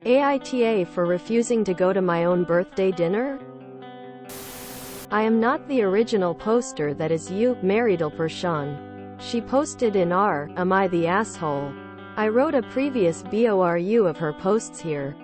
AITA for refusing to go to my own birthday dinner? I am not the original poster that is you, Maridal Pershan. She posted in r, am I the asshole? I wrote a previous BORU of her posts here.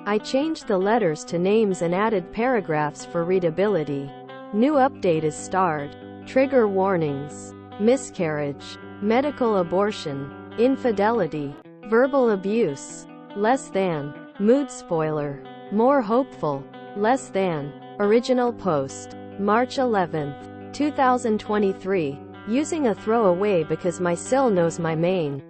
I changed the letters to names and added paragraphs for readability. New update is starred. Trigger warnings. Miscarriage. Medical abortion. Infidelity. Verbal abuse. Less than. Mood spoiler. More hopeful. Less than. Original post. March 11th, 2023. Using a throwaway because my sil knows my main.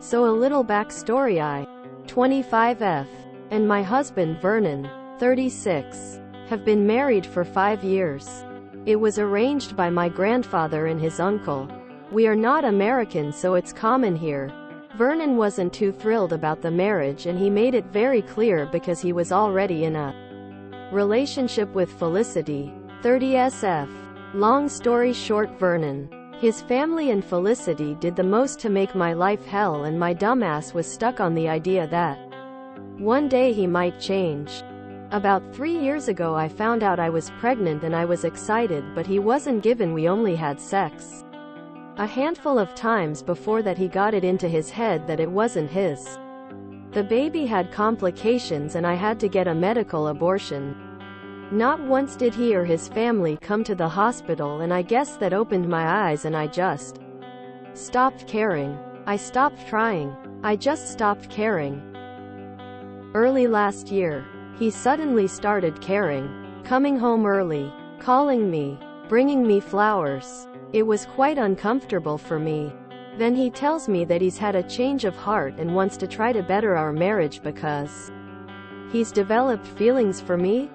So a little backstory: I, 25F, and my husband Vernon, 36, have been married for 5 years. It was arranged by my grandfather and his uncle. We are not American, so it's common here. Vernon wasn't too thrilled about the marriage, and he made it very clear because he was already in a relationship with Felicity, 30SF. Long story short, Vernon, his family and Felicity did the most to make my life hell, and my dumbass was stuck on the idea that one day he might change. About 3 years ago I found out I was pregnant and I was excited, but he wasn't given. We only had sex a handful of times before that. He got it into his head that it wasn't his. The baby had complications and I had to get a medical abortion. Not once did he or his family come to the hospital, and I guess that opened my eyes and I just stopped caring. I stopped trying. I just stopped caring. Early last year, he suddenly started caring. Coming home early, calling me, bringing me flowers. It was quite uncomfortable for me. Then he tells me that he's had a change of heart and wants to try to better our marriage because he's developed feelings for me.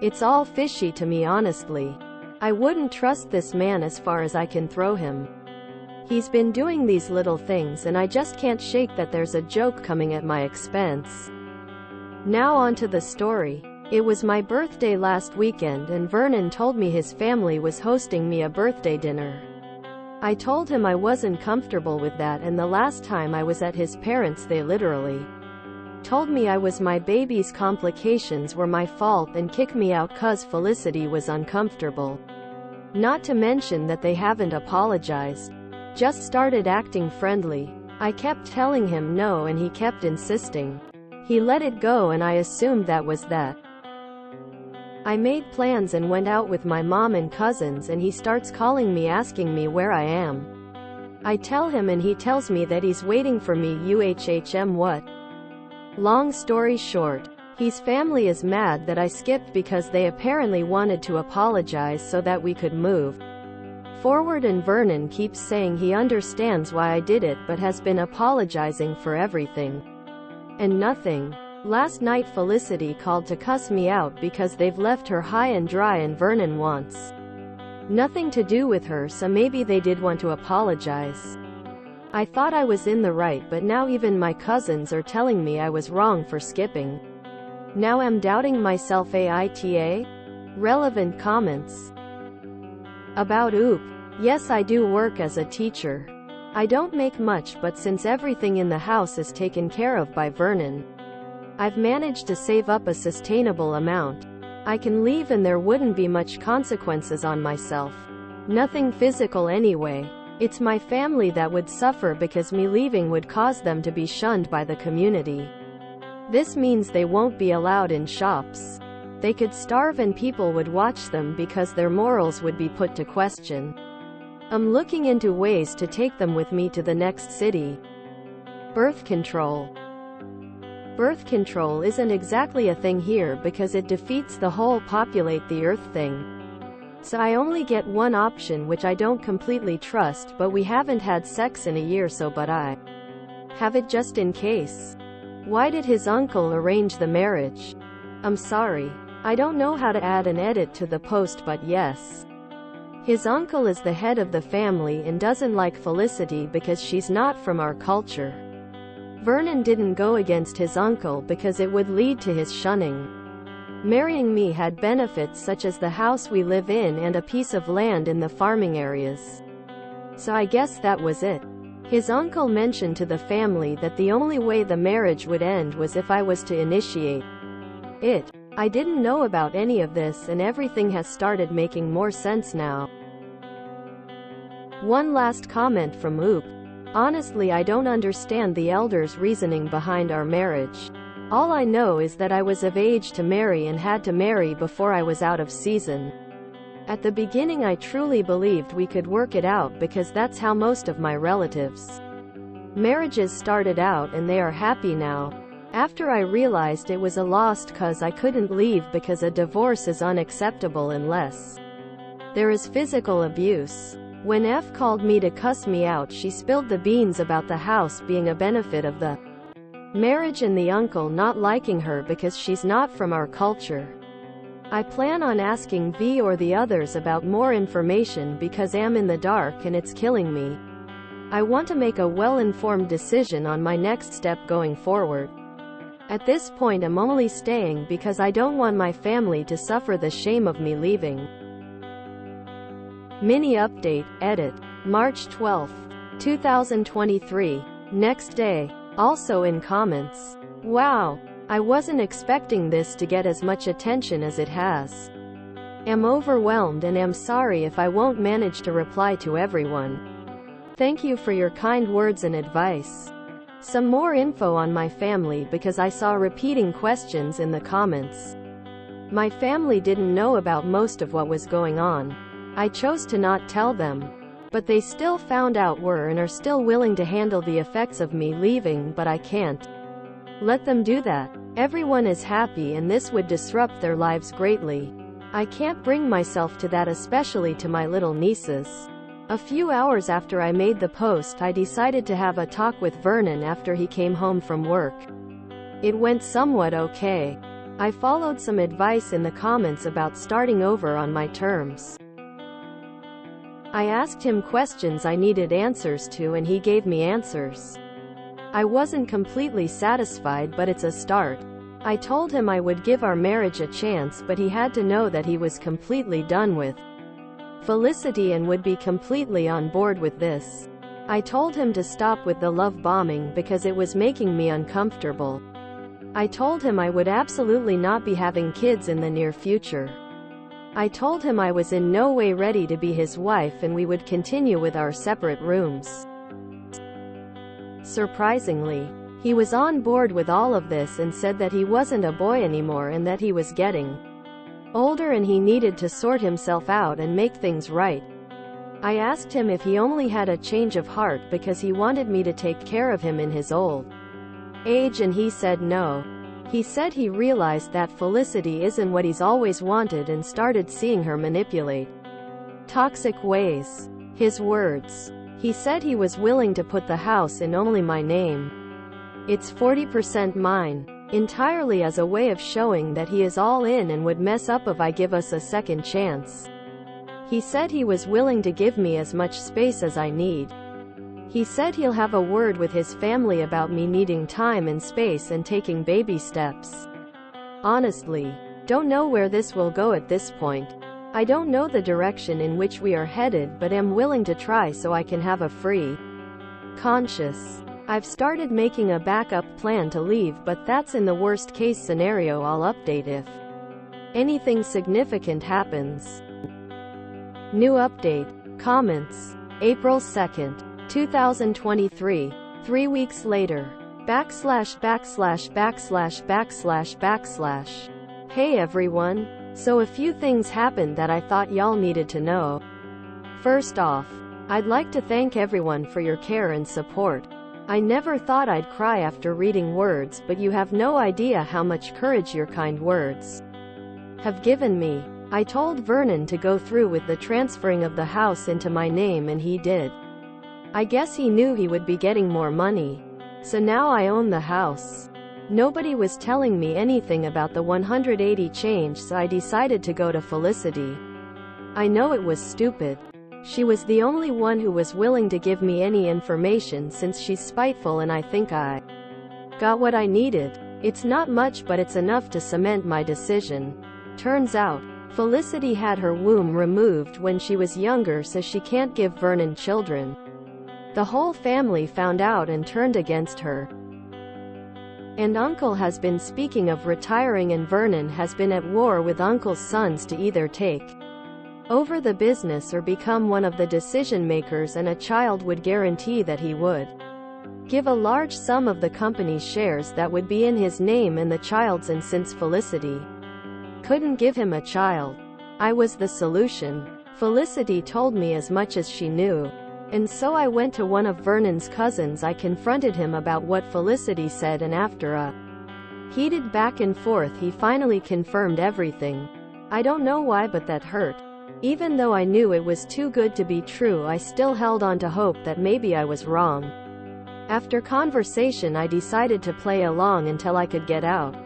It's all fishy to me, honestly. I wouldn't trust this man as far as I can throw him. He's been doing these little things and I just can't shake that there's a joke coming at my expense. Now on to the story. It was my birthday last weekend and Vernon told me his family was hosting me a birthday dinner. I told him I wasn't comfortable with that, and the last time I was at his parents' they literally told me my baby's complications were my fault and kicked me out cause Felicity was uncomfortable. Not to mention that they haven't apologized. Just started acting friendly. I kept telling him no and he kept insisting. He let it go and I assumed that was that. I made plans and went out with my mom and cousins, and he starts calling me asking me where I am. I tell him and he tells me that he's waiting for me. What? Long story short, his family is mad that I skipped because they apparently wanted to apologize so that we could move forward, and Vernon keeps saying he understands why I did it but has been apologizing for everything and nothing. Last night Felicity called to cuss me out because they've left her high and dry and Vernon wants nothing to do with her, so maybe they did want to apologize. I thought I was in the right, but now even my cousins are telling me I was wrong for skipping. Now I'm doubting myself. AITA? Relevant comments. About OOP. Yes, I do work as a teacher. I don't make much, but since everything in the house is taken care of by Vernon, I've managed to save up a sustainable amount. I can leave and there wouldn't be much consequences on myself. Nothing physical anyway. It's my family that would suffer because me leaving would cause them to be shunned by the community. This means they won't be allowed in shops. They could starve and people would watch them because their morals would be put to question. I'm looking into ways to take them with me to the next city. Birth control. Birth control isn't exactly a thing here because it defeats the whole populate the earth thing. So I only get one option, which I don't completely trust, but we haven't had sex in a year, so but I have it just in case. Why did his uncle arrange the marriage? I'm sorry. I don't know how to add an edit to the post, but yes. His uncle is the head of the family and doesn't like Felicity because she's not from our culture. Vernon didn't go against his uncle because it would lead to his shunning. Marrying me had benefits such as the house we live in and a piece of land in the farming areas. So I guess that was it. His uncle mentioned to the family that the only way the marriage would end was if I was to initiate it. I didn't know about any of this, and everything has started making more sense now. One last comment from Oop. Honestly, I don't understand the elders' reasoning behind our marriage. All I know is that I was of age to marry and had to marry before I was out of season. At the beginning I truly believed we could work it out because that's how most of my relatives' marriages started out, and they are happy now. After I realized it was a lost cause, I couldn't leave because a divorce is unacceptable unless there is physical abuse. When F called me to cuss me out, she spilled the beans about the house being a benefit of the marriage and the uncle not liking her because she's not from our culture. I plan on asking V or the others about more information because I'm in the dark and it's killing me. I want to make a well-informed decision on my next step going forward. At this point I'm only staying because I don't want my family to suffer the shame of me leaving. Mini update, edit. March 12, 2023. Next day. Also in comments. Wow. I wasn't expecting this to get as much attention as it has. Am overwhelmed and am sorry if I won't manage to reply to everyone. Thank you for your kind words and advice. Some more info on my family because I saw repeating questions in the comments. My family didn't know about most of what was going on. I chose to not tell them. But they still found out and are still willing to handle the effects of me leaving, but I can't let them do that. Everyone is happy and this would disrupt their lives greatly. I can't bring myself to that, especially to my little nieces. A few hours after I made the post, I decided to have a talk with Vernon after he came home from work. It went somewhat okay. I followed some advice in the comments about starting over on my terms. I asked him questions I needed answers to and he gave me answers. I wasn't completely satisfied, but it's a start. I told him I would give our marriage a chance, but he had to know that he was completely done with Felicity and would be completely on board with this. I told him to stop with the love bombing because it was making me uncomfortable. I told him I would absolutely not be having kids in the near future. I told him I was in no way ready to be his wife and we would continue with our separate rooms. Surprisingly, he was on board with all of this and said that he wasn't a boy anymore and that he was getting older and he needed to sort himself out and make things right. I asked him if he only had a change of heart because he wanted me to take care of him in his old age, and he said no. He said he realized that Felicity isn't what he's always wanted and started seeing her manipulate toxic ways. His words. He said he was willing to put the house in only my name. It's 40% mine. Entirely as a way of showing that he is all in and would mess up if I give us a second chance. He said he was willing to give me as much space as I need. He said he'll have a word with his family about me needing time and space and taking baby steps. Honestly, don't know where this will go at this point. I don't know the direction in which we are headed, but am willing to try so I can have a free conscience. I've started making a backup plan to leave, but that's in the worst case scenario. I'll update if anything significant happens. New update. Comments. April 2nd. 2023. 3 weeks later. /////////. Hey everyone. So a few things happened that I thought y'all needed to know. First off, I'd like to thank everyone for your care and support. I never thought I'd cry after reading words, but you have no idea how much courage your kind words have given me. I told Vernon to go through with the transferring of the house into my name and he did. I guess he knew he would be getting more money. So now I own the house. Nobody was telling me anything about the 180 change, so I decided to go to Felicity. I know it was stupid. She was the only one who was willing to give me any information since she's spiteful, and I think I got what I needed. It's not much, but it's enough to cement my decision. Turns out, Felicity had her womb removed when she was younger, so she can't give Vernon children. The whole family found out and turned against her. And Uncle has been speaking of retiring, and Vernon has been at war with Uncle's sons to either take over the business or become one of the decision makers, and a child would guarantee that he would give a large sum of the company's shares that would be in his name and the child's, and since Felicity couldn't give him a child, I was the solution. Felicity told me as much as she knew. And so I went to one of Vernon's cousins. I confronted him about what Felicity said, and after a heated back and forth he finally confirmed everything. I don't know why, but that hurt. Even though I knew it was too good to be true, I still held on to hope that maybe I was wrong. After conversation I decided to play along until I could get out.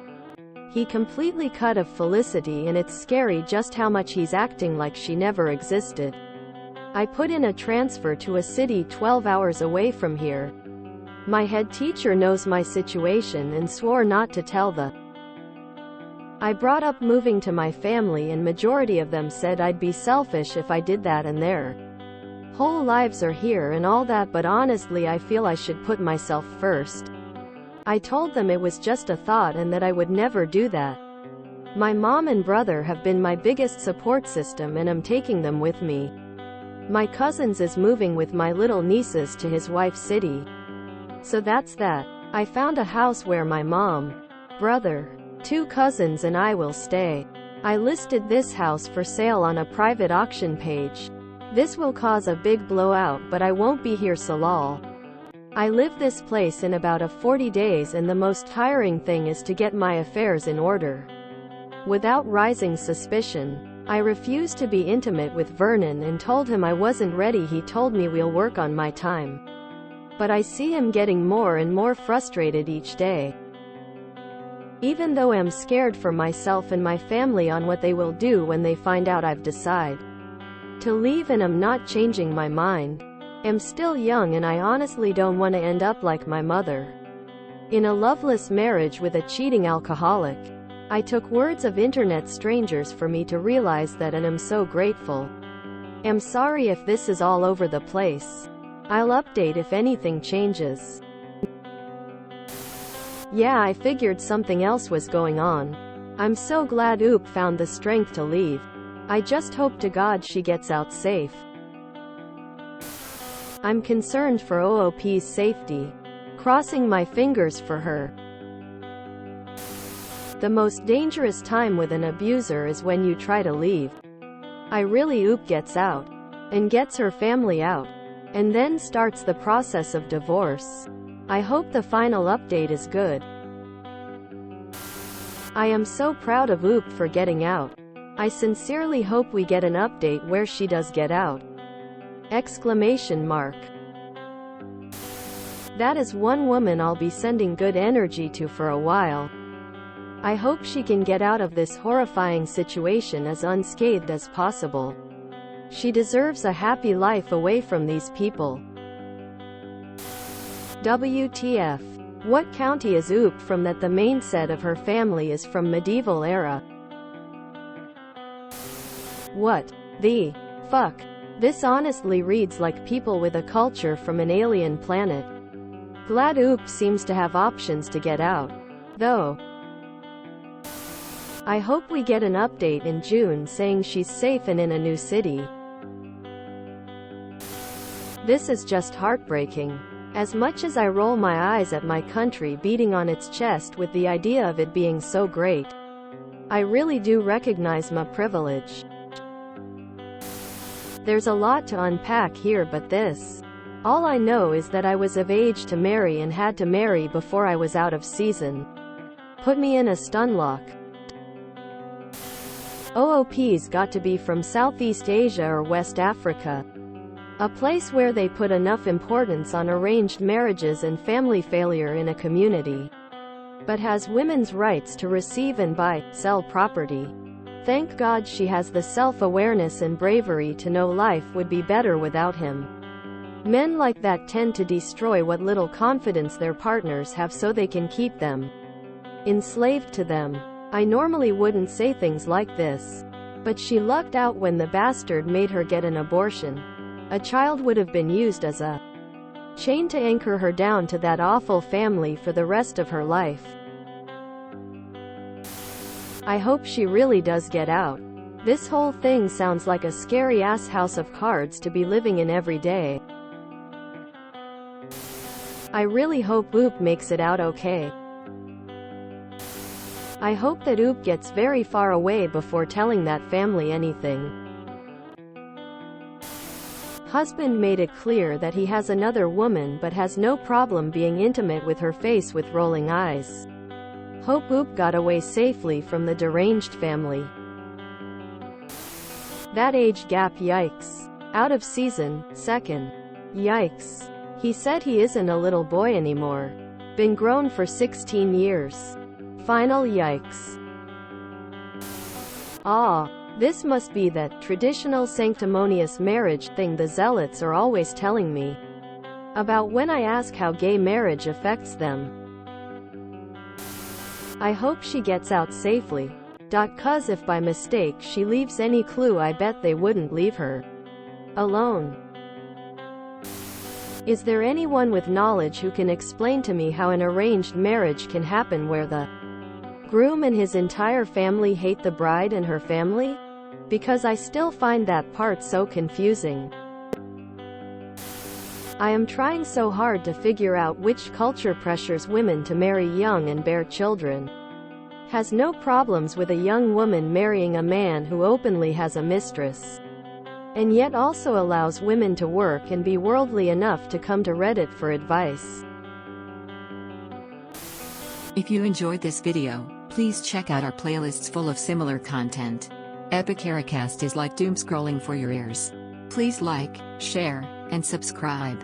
He completely cut off Felicity, and it's scary just how much he's acting like she never existed. I put in a transfer to a city 12 hours away from here. My head teacher knows my situation and swore not to tell I brought up moving to my family, and majority of them said I'd be selfish if I did that, and their whole lives are here and all that, but honestly I feel I should put myself first. I told them it was just a thought and that I would never do that. My mom and brother have been my biggest support system, and I'm taking them with me. My cousins is moving with my little nieces to his wife's city. So that's that. I found a house where my mom, brother, 2 cousins and I will stay. I listed this house for sale on a private auction page. This will cause a big blowout, but I won't be here so long. I live this place in about 40 days, and the most tiring thing is to get my affairs in order without rising suspicion. I refused to be intimate with Vernon and told him I wasn't ready. He told me we'll work on my time. But I see him getting more and more frustrated each day. Even though I'm scared for myself and my family on what they will do when they find out I've decided to leave, and I'm not changing my mind. I'm still young, and I honestly don't want to end up like my mother, in a loveless marriage with a cheating alcoholic. I took words of internet strangers for me to realize that, and I'm so grateful. I'm sorry if this is all over the place. I'll update if anything changes. Yeah, I figured something else was going on. I'm so glad Oop found the strength to leave. I just hope to God she gets out safe. I'm concerned for OOP's safety. Crossing my fingers for her. The most dangerous time with an abuser is when you try to leave. I really Oop gets out. And gets her family out. And then starts the process of divorce. I hope the final update is good. I am so proud of Oop for getting out. I sincerely hope we get an update where she does get out. Exclamation mark. That is one woman I'll be sending good energy to for a while. I hope she can get out of this horrifying situation as unscathed as possible. She deserves a happy life away from these people. WTF. What county is Oop from that the main set of her family is from medieval era? What the fuck? This honestly reads like people with a culture from an alien planet. Glad Oop seems to have options to get out, though. I hope we get an update in June saying she's safe and in a new city. This is just heartbreaking. As much as I roll my eyes at my country beating on its chest with the idea of it being so great, I really do recognize my privilege. There's a lot to unpack here, but this. All I know is that I was of age to marry and had to marry before I was out of season. Put me in a stunlock. OOP's got to be from Southeast Asia or West Africa. A place where they put enough importance on arranged marriages and family failure in a community, but has women's rights to receive and buy, sell property. Thank God she has the self-awareness and bravery to know life would be better without him. Men like that tend to destroy what little confidence their partners have so they can keep them enslaved to them. I normally wouldn't say things like this, but she lucked out when the bastard made her get an abortion. A child would have been used as a chain to anchor her down to that awful family for the rest of her life. I hope she really does get out. This whole thing sounds like a scary-ass house of cards to be living in every day. I really hope Oop makes it out okay. I hope that Oop gets very far away before telling that family anything. Husband made it clear that he has another woman but has no problem being intimate with her, face with rolling eyes. Hope Oop got away safely from the deranged family. That age gap, yikes. Out of season, second. Yikes. He said he isn't a little boy anymore. Been grown for 16 years. Final yikes. Ah, this must be that traditional sanctimonious marriage thing the zealots are always telling me about when I ask how gay marriage affects them. I hope she gets out safely. 'Cause if by mistake she leaves any clue, I bet they wouldn't leave her alone. Is there anyone with knowledge who can explain to me how an arranged marriage can happen where the groom and his entire family hate the bride and her family? Because I still find that part so confusing. I am trying so hard to figure out which culture pressures women to marry young and bear children. Has no problems with a young woman marrying a man who openly has a mistress, and yet also allows women to work and be worldly enough to come to Reddit for advice. If you enjoyed this video, please check out our playlists full of similar content. Epic Aracast is like doom scrolling for your ears. Please like, share, and subscribe.